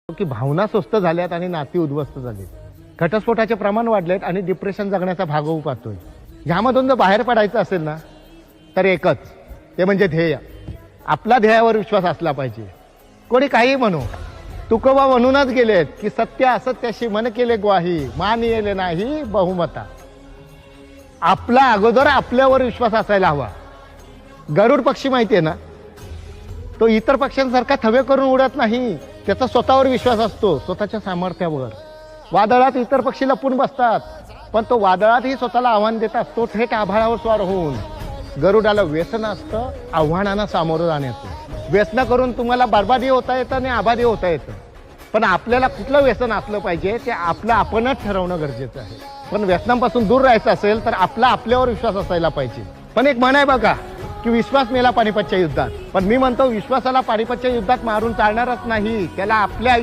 की भावना स्वस्त झाल्यात आणि नाती उद्ध्वस्त झालीत। घटस्फोटाचे प्रमाण वाढलेत आणि डिप्रेशन जगण्याचा भाग होऊ पाहतोय। ह्यामधून जर बाहेर पडायचं असेल ना तर एकच, ते म्हणजे ध्येय। आपला ध्येयावर विश्वास असला पाहिजे। कोणी काही म्हणू, तुकोबा म्हणूनच गेलेत की सत्य असत्याशी मन केले ग्वाही, मान येले नाही बहुमता। आपला अगोदर आपल्यावर विश्वास असायला हवा। गरुड पक्षी माहितीये ना, तो इतर पक्ष्यांसारखा थवे करून उडत नाही। त्याचा स्वतःवर विश्वास असतो, स्वतःच्या सामर्थ्यावर। वादळात इतर पक्षी लपून बसतात, पण तो वादळातही स्वतःला आव्हान देत असतो, थेट आभाळावर स्वार होऊन। गरुडाला व्यसन असतं आव्हानांना सामोरं जाण्याचं। व्यसन करून तुम्हाला बर्बादी होता येतं आणि आबादी होता येतं, पण आपल्याला कुठलं व्यसन असलं पाहिजे ते आपलं आपणच ठरवणं गरजेचं आहे। पण व्यसनांपासून दूर राहायचं असेल तर आपला आपल्यावर विश्वास असायला पाहिजे। पण एक म्हण आहे बघा की विश्वास मेला पानिपतच्या युद्धात, पण मी म्हणतो विश्वासाला पानिपतच्या युद्धात मारून चालणारच नाही, त्याला आपल्या